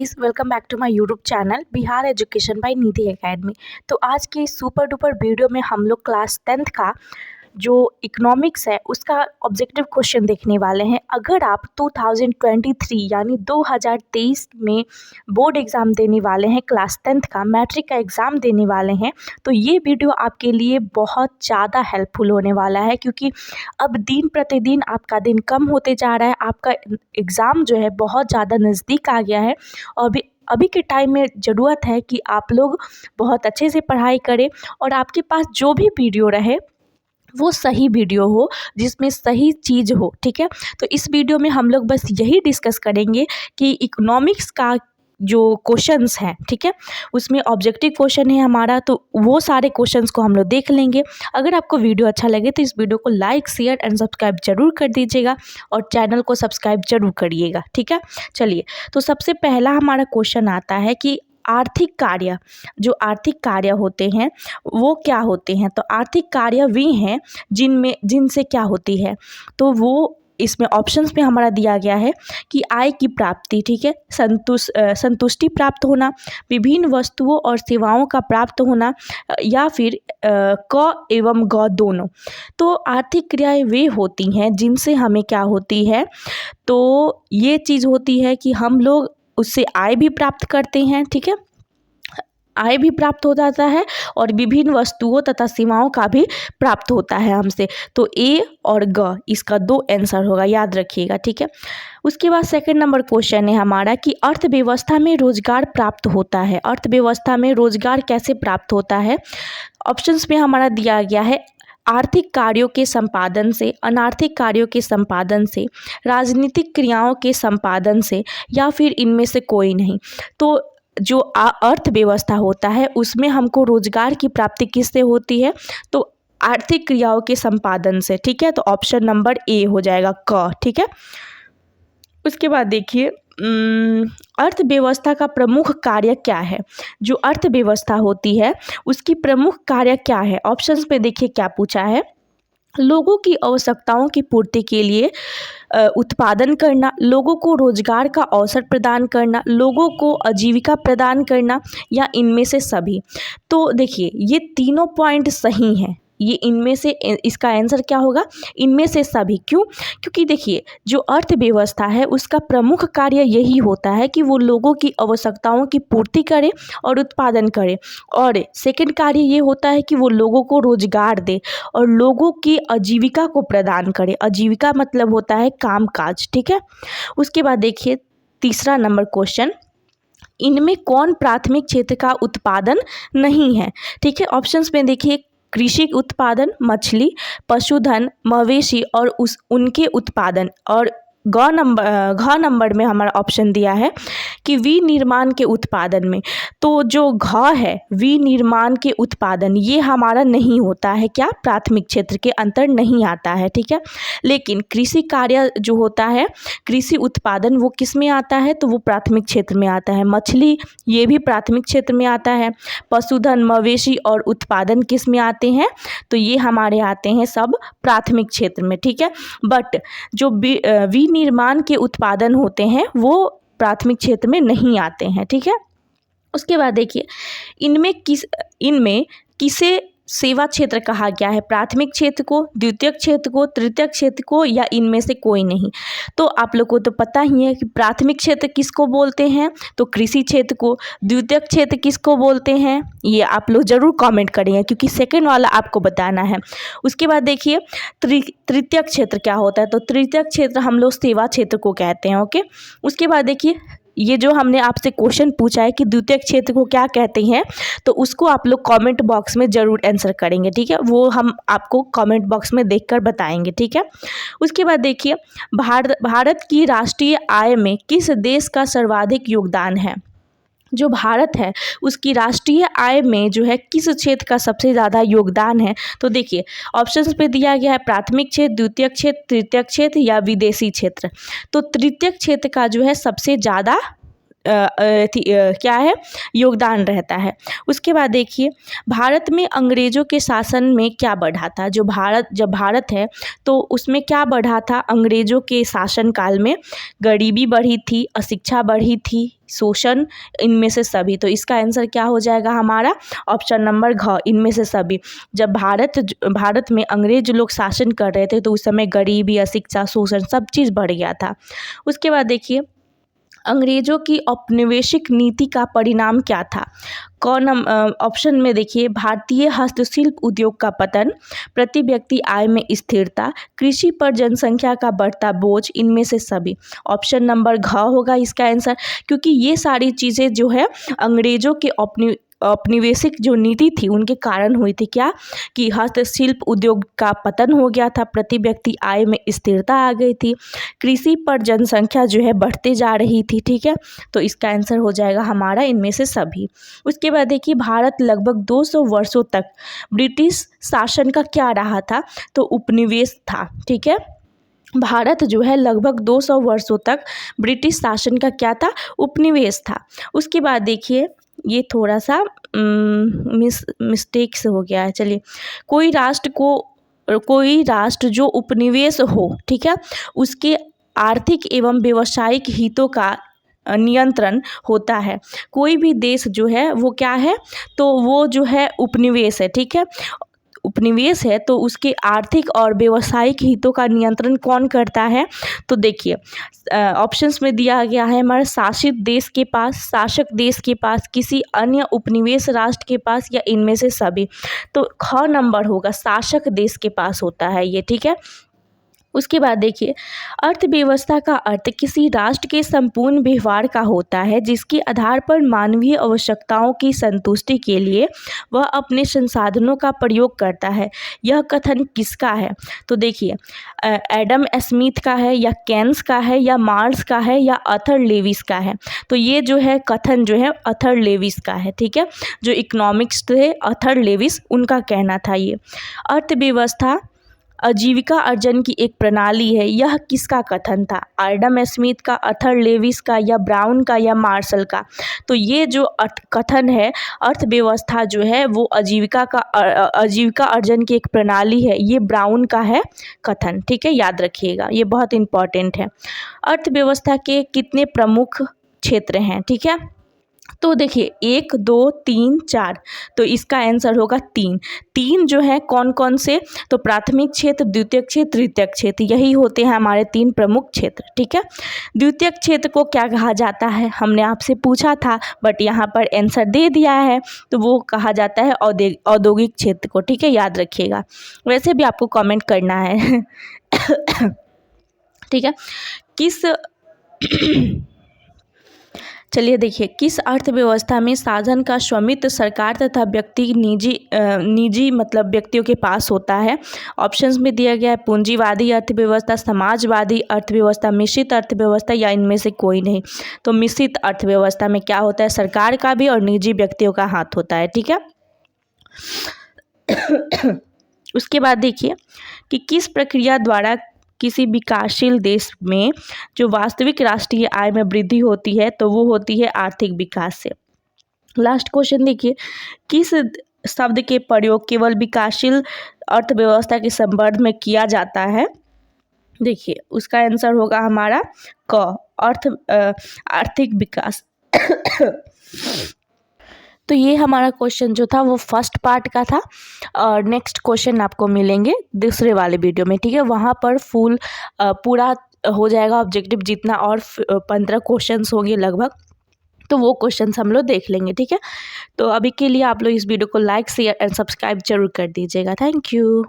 Please welcome back to my YouTube channel Bihar education by Nidhi academy. तो आज की इस सुपर डुपर वीडियो में हम लोग क्लास 10th का जो इकोनॉमिक्स है उसका ऑब्जेक्टिव क्वेश्चन देखने वाले हैं। अगर आप 2023 यानी 2023 में बोर्ड एग्ज़ाम देने वाले हैं, क्लास 10th का मैट्रिक का एग्ज़ाम देने वाले हैं, तो ये वीडियो आपके लिए बहुत ज़्यादा हेल्पफुल होने वाला है, क्योंकि अब दिन प्रतिदिन आपका दिन कम होते जा रहा है। आपका एग्ज़ाम जो है बहुत ज़्यादा नज़दीक आ गया है और अभी के टाइम में ज़रूरत है कि आप लोग बहुत अच्छे से पढ़ाई करें और आपके पास जो भी वीडियो रहे वो सही वीडियो हो, जिसमें सही चीज़ हो। ठीक है, तो इस वीडियो में हम लोग बस यही डिस्कस करेंगे कि इकोनॉमिक्स का जो क्वेश्चंस हैं, ठीक है, उसमें ऑब्जेक्टिव क्वेश्चन है हमारा, तो वो सारे क्वेश्चंस को हम लोग देख लेंगे। अगर आपको वीडियो अच्छा लगे तो इस वीडियो को लाइक शेयर एंड सब्सक्राइब जरूर कर दीजिएगा और चैनल को सब्सक्राइब जरूर करिएगा। ठीक है, चलिए, तो सबसे पहला हमारा क्वेश्चन आता है कि आर्थिक कार्य होते हैं वो क्या होते हैं। तो आर्थिक कार्य वे हैं जिनसे क्या होती है, तो वो इसमें ऑप्शंस में हमारा दिया गया है कि आय की प्राप्ति, ठीक है, संतुष्टि प्राप्त होना, विभिन्न वस्तुओं और सेवाओं का प्राप्त होना, या फिर क एवं ग दोनों। तो आर्थिक क्रियाएं वे होती हैं जिनसे हमें क्या होती है, तो ये चीज़ होती है कि हम लोग उससे आय भी प्राप्त करते हैं। ठीक है, आय भी प्राप्त हो जाता है और विभिन्न वस्तुओं तथा सेवाओं का भी प्राप्त होता है हमसे। तो ए और ग इसका 2 आंसर होगा, याद रखिएगा। ठीक है, उसके बाद सेकंड नंबर क्वेश्चन है हमारा कि अर्थव्यवस्था में रोजगार प्राप्त होता है। अर्थव्यवस्था में रोजगार कैसे प्राप्त होता है। ऑप्शंस में हमारा दिया गया है आर्थिक कार्यों के संपादन से, अनार्थिक कार्यों के संपादन से, राजनीतिक क्रियाओं के संपादन से, या फिर इनमें से कोई नहीं। तो जो अर्थव्यवस्था होता है उसमें हमको रोजगार की प्राप्ति किससे होती है, तो आर्थिक क्रियाओं के संपादन से। ठीक है, तो ऑप्शन नंबर ए हो जाएगा क। ठीक है, उसके बाद देखिए अर्थव्यवस्था का प्रमुख कार्य क्या है। जो अर्थव्यवस्था होती है उसकी प्रमुख कार्य क्या है। ऑप्शंस पे देखिए क्या पूछा है, लोगों की आवश्यकताओं की पूर्ति के लिए उत्पादन करना, लोगों को रोजगार का अवसर प्रदान करना, लोगों को आजीविका प्रदान करना, या इनमें से सभी। तो देखिए ये तीनों पॉइंट सही हैं, ये इनमें से इसका आंसर क्या होगा, इनमें से सभी। क्यों, क्योंकि देखिए जो अर्थव्यवस्था है उसका प्रमुख कार्य यही होता है कि वो लोगों की आवश्यकताओं की पूर्ति करे और उत्पादन करे, और सेकंड कार्य ये होता है कि वो लोगों को रोजगार दे और लोगों की आजीविका को प्रदान करे। आजीविका मतलब होता है काम काज। ठीक है, उसके बाद देखिए तीसरा नंबर क्वेश्चन, इनमें कौन प्राथमिक क्षेत्र का उत्पादन नहीं है। ठीक है, ऑप्शंस में देखिए कृषि उत्पादन, मछली, पशुधन, मवेशी और उनके उत्पादन, और घ नंबर में हमारा ऑप्शन दिया है कि विनिर्माण के उत्पादन में। तो जो घ है विनिर्माण के उत्पादन, ये हमारा नहीं होता है, क्या प्राथमिक क्षेत्र के अंतर नहीं आता है। ठीक है, लेकिन कृषि कार्य जो होता है, कृषि उत्पादन, वो किस में आता है, तो वो प्राथमिक क्षेत्र में आता है। मछली ये भी प्राथमिक क्षेत्र में आता है। पशुधन, मवेशी और उत्पादन किस में आते हैं, तो ये हमारे आते हैं सब प्राथमिक क्षेत्र में। ठीक है, बट जो विनिर्माण के उत्पादन होते हैं वो प्राथमिक क्षेत्र में नहीं आते हैं। ठीक है, उसके बाद देखिए इनमें किसे सेवा क्षेत्र कहा गया है, प्राथमिक क्षेत्र को, द्वितीयक क्षेत्र को, तृतीयक क्षेत्र को, या इनमें से कोई नहीं। तो आप लोग को तो पता ही है कि प्राथमिक क्षेत्र किसको बोलते हैं, तो कृषि क्षेत्र को। द्वितीयक क्षेत्र किसको बोलते हैं, ये आप लोग जरूर कमेंट करेंगे, क्योंकि सेकंड वाला आपको बताना है। उसके बाद देखिए तृतीयक क्षेत्र क्या होता है, तो तृतीयक क्षेत्र हम लोग सेवा क्षेत्र को कहते हैं। ओके, उसके बाद देखिए ये जो हमने आपसे क्वेश्चन पूछा है कि द्वितीयक क्षेत्र को क्या कहते हैं, तो उसको आप लोग कमेंट बॉक्स में ज़रूर आंसर करेंगे। ठीक है, वो हम आपको कमेंट बॉक्स में देखकर बताएंगे। ठीक है, उसके बाद देखिए भारत की राष्ट्रीय आय में किस देश का सर्वाधिक योगदान है। जो भारत है उसकी राष्ट्रीय आय में जो है किस क्षेत्र का सबसे ज़्यादा योगदान है, तो देखिए ऑप्शंस पे दिया गया है प्राथमिक क्षेत्र, द्वितीयक क्षेत्र, तृतीयक क्षेत्र या विदेशी क्षेत्र। तो तृतीयक क्षेत्र का जो है सबसे ज़्यादा क्या है, योगदान रहता है। उसके बाद देखिए भारत में अंग्रेज़ों के शासन में क्या बढ़ा था। जब भारत है तो उसमें क्या बढ़ा था अंग्रेज़ों के शासन काल में? गरीबी बढ़ी थी, अशिक्षा बढ़ी थी, शोषण, इनमें से सभी। तो इसका आंसर क्या हो जाएगा हमारा? ऑप्शन नंबर घ, इनमें से सभी। जब भारत में अंग्रेज लोग शासन कर रहे थे तो उस समय गरीबी, अशिक्षा, शोषण सब चीज़ बढ़ गया था। उसके बाद देखिए अंग्रेज़ों की औपनिवेशिक नीति का परिणाम क्या था? कौन ऑप्शन में देखिए भारतीय हस्तशिल्प उद्योग का पतन, प्रति व्यक्ति आय में स्थिरता, कृषि पर जनसंख्या का बढ़ता बोझ, इनमें से सभी। ऑप्शन नंबर घ होगा इसका आंसर, क्योंकि ये सारी चीज़ें जो है अंग्रेज़ों के औपनिवेशिक जो नीति थी उनके कारण हुई थी। क्या कि हस्तशिल्प उद्योग का पतन हो गया था, प्रति व्यक्ति आय में स्थिरता आ गई थी, कृषि पर जनसंख्या जो है बढ़ते जा रही थी। ठीक है, तो इसका आंसर हो जाएगा हमारा इनमें से सभी। उसके बाद देखिए भारत लगभग 200 वर्षों तक ब्रिटिश शासन का क्या रहा था? तो उपनिवेश था। ठीक है, भारत जो है लगभग 200 वर्षों तक ब्रिटिश शासन का क्या था? उपनिवेश था। उसके बाद देखिए ये थोड़ा सा मिस्टेक से हो गया है। चलिए, कोई राष्ट्र जो उपनिवेश हो, ठीक है, उसके आर्थिक एवं व्यावसायिक हितों का नियंत्रण होता है। कोई भी देश जो है वो क्या है? तो वो जो है उपनिवेश है। ठीक है, उपनिवेश है तो उसके आर्थिक और व्यावसायिक हितों का नियंत्रण कौन करता है? तो देखिए ऑप्शंस में दिया गया है हमारा शासित देश के पास, शासक देश के पास, किसी अन्य उपनिवेश राष्ट्र के पास, या इनमें से सभी। तो ख नंबर होगा, शासक देश के पास होता है ये। ठीक है, उसके बाद देखिए अर्थव्यवस्था का अर्थ किसी राष्ट्र के संपूर्ण व्यवहार का होता है जिसके आधार पर मानवीय आवश्यकताओं की संतुष्टि के लिए वह अपने संसाधनों का प्रयोग करता है। यह कथन किसका है? तो देखिए एडम स्मिथ का है, या केन्स का है, या मार्क्स का है, या अर्थर लेविस का है? तो ये जो है कथन जो है अर्थर लेविस का है। ठीक है, जो इकोनॉमिक्स थे अर्थर लेविस, उनका कहना था ये। अर्थव्यवस्था आजीविका अर्जन की एक प्रणाली है, यह किसका कथन था? एडम स्मिथ का, अर्थर लेविस का, या ब्राउन का, या मार्शल का? तो ये जो कथन है अर्थव्यवस्था जो है वो आजीविका अर्जन की एक प्रणाली है, ये ब्राउन का है कथन। ठीक है, याद रखिएगा, ये बहुत इंपॉर्टेंट है। अर्थव्यवस्था के कितने प्रमुख क्षेत्र हैं? ठीक है, तो देखिए 1, 2, 3, 4, तो इसका आंसर होगा 3। 3 जो है कौन कौन से? तो प्राथमिक क्षेत्र, द्वितीयक क्षेत्र, तृतीयक क्षेत्र, यही होते हैं हमारे 3 प्रमुख क्षेत्र। ठीक है, द्वितीयक क्षेत्र को क्या कहा जाता है? हमने आपसे पूछा था बट यहाँ पर आंसर दे दिया है, तो वो कहा जाता है औद्योगिक क्षेत्र को। ठीक है, याद रखिएगा, वैसे भी आपको कमेंट करना है। ठीक है, चलिए देखिए किस अर्थव्यवस्था में साधन का स्वामित्व सरकार तथा व्यक्ति निजी मतलब व्यक्तियों के पास होता है? ऑप्शंस में दिया गया है पूंजीवादी अर्थव्यवस्था, समाजवादी अर्थव्यवस्था, मिश्रित अर्थव्यवस्था, या इनमें से कोई नहीं। तो मिश्रित अर्थव्यवस्था में क्या होता है? सरकार का भी और निजी व्यक्तियों का हाथ होता है। ठीक है, उसके बाद देखिए कि किस प्रक्रिया द्वारा किसी विकासशील देश में जो वास्तविक राष्ट्रीय आय में वृद्धि होती है, तो वो होती है आर्थिक विकास से। लास्ट क्वेश्चन देखिए, किस शब्द के प्रयोग केवल विकासशील अर्थव्यवस्था के संदर्भ में किया जाता है? देखिए उसका आंसर होगा हमारा क, आर्थिक विकास। तो ये हमारा क्वेश्चन जो था वो फर्स्ट पार्ट का था, और नेक्स्ट क्वेश्चन आपको मिलेंगे दूसरे वाले वीडियो में। ठीक है, वहाँ पर पूरा हो जाएगा ऑब्जेक्टिव, जितना और 15 क्वेश्चंस होंगे लगभग, तो वो क्वेश्चंस हम लोग देख लेंगे। ठीक है, तो अभी के लिए आप लोग इस वीडियो को लाइक, शेयर एंड सब्सक्राइब जरूर कर दीजिएगा। Thank you.